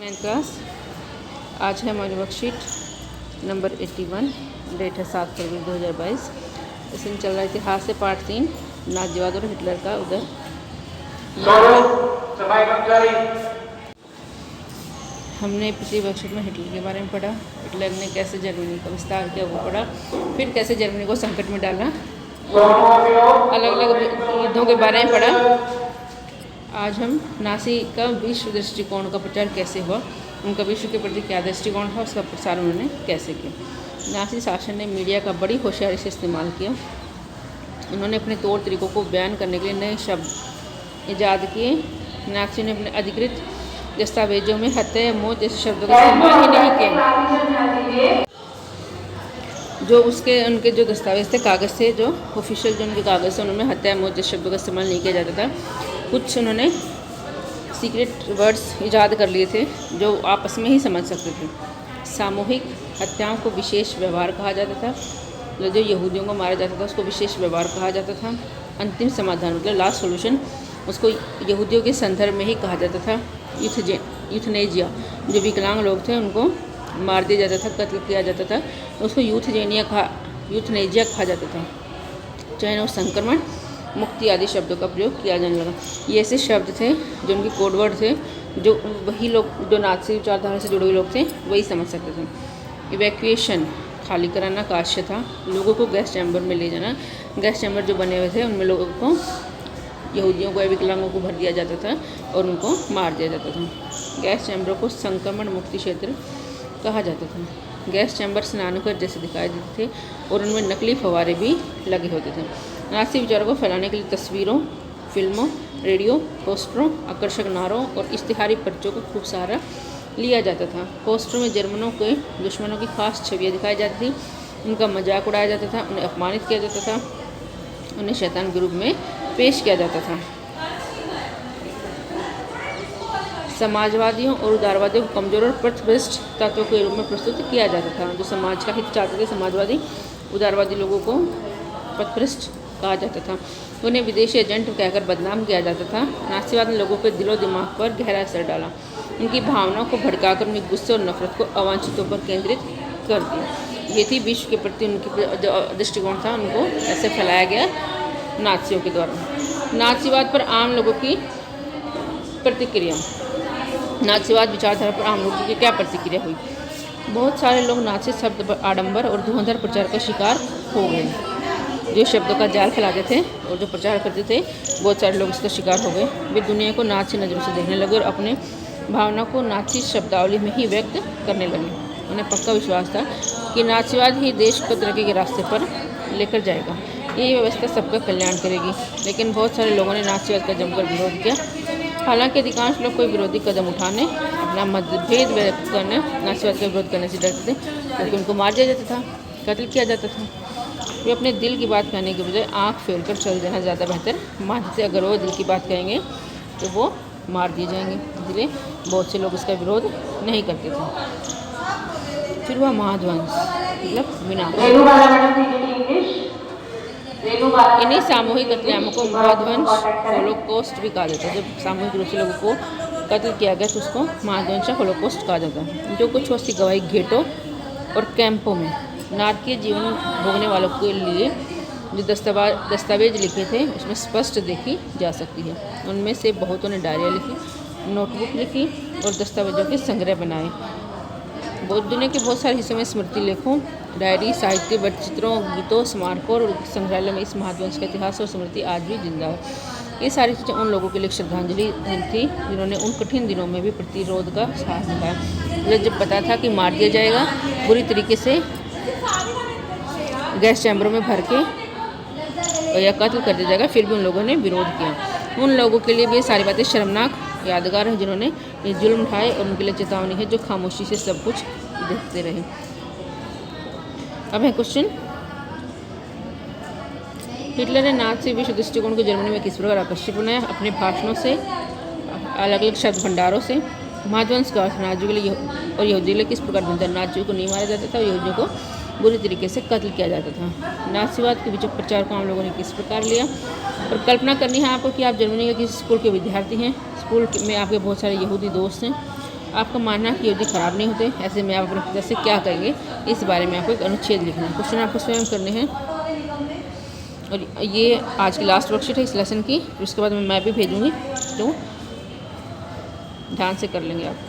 9th class. आज है हमारी वर्कशीट नंबर 81। डेट है 7 फरवरी 2022। इसमें चल रहा है इतिहास से पार्ट 3 नाजीवाद और हिटलर का उधर। हमने पिछली वर्कशीट में हिटलर के बारे में पढ़ा। हिटलर ने कैसे जर्मनी का विस्तार किया वो पढ़ा, फिर कैसे जर्मनी को संकट में डाला, अलग अलग युद्धों के बारे में पढ़ा। आज हम नासी का विश्व दृष्टिकोण का प्रचार कैसे हुआ, उनका विश्व के प्रति क्या दृष्टिकोण था, उसका प्रसार उन्होंने कैसे किया। नासी शासन ने मीडिया का बड़ी होशियारी से इस्तेमाल किया। उन्होंने अपने तौर तरीकों को बयान करने के लिए नए शब्द ईजाद किए। नासी ने अपने अधिकृत दस्तावेजों में हत्या या मौत जैसे शब्दों का इस्तेमाल ही नहीं किया। जो उनके जो दस्तावेज थे, कागज़ थे, जो ऑफिशियल जो उनके कागज़ थे, उनमें हत्या मौत जैसे शब्दों का इस्तेमाल नहीं किया जाता था। कुछ उन्होंने सीक्रेट वर्ड्स ईजाद कर लिए थे जो आपस में ही समझ सकते थे। सामूहिक हत्याओं को विशेष व्यवहार कहा जाता था। जो यहूदियों को मारा जाता था उसको विशेष व्यवहार कहा जाता था। अंतिम समाधान मतलब लास्ट सॉल्यूशन उसको यहूदियों के संदर्भ में ही कहा जाता था। यूथनेजिया, जो विकलांग लोग थे उनको मार दिया जाता था, कत्ल किया जाता था, उसको यूथनेजिया कहा जाता था। चयन और संक्रमण, मुक्ति आदि शब्दों का प्रयोग किया जाने लगा। ये ऐसे शब्द थे जो उनके कोडवर्ड थे, जो वही लोग जो नाज़ी विचारधारा से जुड़े हुए लोग थे वही समझ सकते थे। इवैक्यूएशन, खाली कराना का आशय था। लोगों को गैस चैम्बर में ले जाना। गैस चैम्बर जो बने हुए थे उनमें लोगों को, यहूदियों को या विकलांगों को भर दिया जाता था और उनको मार दिया जाता था। गैस चैम्बरों को संक्रमण मुक्ति क्षेत्र कहा जाता था। गैस चैम्बर स्नानघर जैसे दिखाई देते थे और उनमें नकली फव्वारे भी लगे होते थे। नाज़ी विचारों को फैलाने के लिए तस्वीरों, फिल्मों, रेडियो, पोस्टरों, आकर्षक नारों और इश्तिहारी पर्चों को खूब सारा लिया जाता था। पोस्टरों में जर्मनों के दुश्मनों की खास छवियाँ दिखाई जाती थी, उनका मजाक उड़ाया जाता था, उन्हें अपमानित किया जाता था, उन्हें शैतान के रूप में पेश किया जाता था। समाजवादियों और उदारवादियों को कमज़ोर और पथभ्रष्ट तत्वों के रूप में प्रस्तुत किया जाता था। जो समाज का हित चाहते थे, समाजवादी उदारवादी लोगों को पथभ्रष्ट कहा जाता था। उन्हें विदेशी एजेंट कहकर बदनाम किया जाता था। नासीवाद ने लोगों के दिलो दिमाग पर गहरा असर डाला। उनकी भावनाओं को भड़काकर उनके गुस्से और नफरत को अवांछितों पर केंद्रित कर दिया। ये थी विश्व के प्रति उनकी जो दृष्टिकोण था, उनको ऐसे फैलाया गया नाज़ियों के द्वारा। नाज़ीवाद पर आम लोगों की प्रतिक्रिया। नाज़ीवाद विचारधारा पर आम लोगों की क्या प्रतिक्रिया हुई। बहुत सारे लोग नाज़ी शब्द पर आडंबर और धुआंधार प्रचार का शिकार हो गए। जो शब्दों का जाल फैलाते थे और जो प्रचार करते थे, बहुत सारे लोग इसका शिकार हो गए। वे दुनिया को नाज़ी नज़रों से देखने लगे और अपने भावना को नाज़ी शब्दावली में ही व्यक्त करने लगे। उन्हें पक्का विश्वास था कि नाज़ीवाद ही देश को तरक्की के रास्ते पर लेकर जाएगा। ये व्यवस्था सबका कल्याण करेगी। लेकिन बहुत सारे लोगों ने नाज़ीवाद का जमकर विरोध किया। हालांकि अधिकांश लोग कोई विरोधी कदम उठाने, अपना मतभेद व्यक्त करने, नाज़ीवाद का विरोध करने से डरते थे, क्योंकि उनको मार दिया जाता था, कत्ल किया जाता था। वे अपने दिल की बात कहने के बजाय आँख फेर कर चल जाना ज़्यादा बेहतर मानते थे। अगर वो दिल की बात कहेंगे तो वो मार दिए जाएंगे, इसलिए बहुत से लोग इसका विरोध नहीं करते थे। फिर हुआ महाध्वंस, मतलब विनाश। इन्हीं सामूहिक कत्लेआमों को महाध्वंस, होलोकॉस्ट भी कहा जाता है। जब सामूहिक रूप से लोगों को कत्ल किया गया तो उसको महाध्वंस या होलोकॉस्ट कहा जाता है। जो कुछ वस्ती गवाही घेटों और कैंपों में नारकीय जीवन भोगने वालों के लिए जो दस्तावेज लिखे थे उसमें स्पष्ट देखी जा सकती है। उनमें से बहुतों ने डायरिया लिखी, नोटबुक लिखी और दस्तावेजों के संग्रह बनाए। दुनिया के बहुत सारे हिस्सों में स्मृति लेखों, डायरी, साहित्य, वटचित्रों, गीतों, स्मारकों और संग्रहालय में इस महाध्वंस का इतिहास और स्मृति आज भी जिंदा है। ये सारी चीज़ें उन लोगों के लिए श्रद्धांजलि थी जिन्होंने उन कठिन दिनों में भी प्रतिरोध का साहस दिखाया। जब पता था कि मार दिया जाएगा, बुरी तरीके से गैस चैम्बरों में भर के या कत्ल कर दिया जाएगा, फिर भी उन लोगों ने विरोध किया। उन लोगों के लिए भी ये सारी बातें शर्मनाक यादगार हैं जिन्होंने ये जुल्म उठाए, और उनके लिए चेतावनी है जो खामोशी से सब कुछ देखते रहे। अब है क्वेश्चन, हिटलर ने नाज़ी विश्व दृष्टिकोण को जर्मनी में किस प्रकार आकर्षक बनाया। अपने भाषणों से, अलग अलग शब्द भंडारों से। महाध्वंस का अर्थ नाज़ियों के लिए और यहूदियों के लिए किस प्रकार बनता है। नाज़ियों को नहीं मारा जाता था और यहूदियों को बुरी तरीके से कत्ल किया जाता था। नाज़ीवाद के विचक प्रचार को आम लोगों ने किस प्रकार लिया। और कल्पना करनी है आपको कि आप जर्मनी के किसी स्कूल के विद्यार्थी हैं। स्कूल में आपके बहुत सारे यहूदी दोस्त हैं आपका मानना कि युद्ध ख़राब नहीं होते, ऐसे में आप अपने पिता से क्या करेंगे, इस बारे में आपको एक अनुच्छेद लिखना है। क्वेश्चन आपको स्वयं करने हैं। और ये आज की लास्ट वर्कशीट है इस लेसन की, उसके बाद मैं भी भेजूँगी, तो ध्यान से कर लेंगे आप।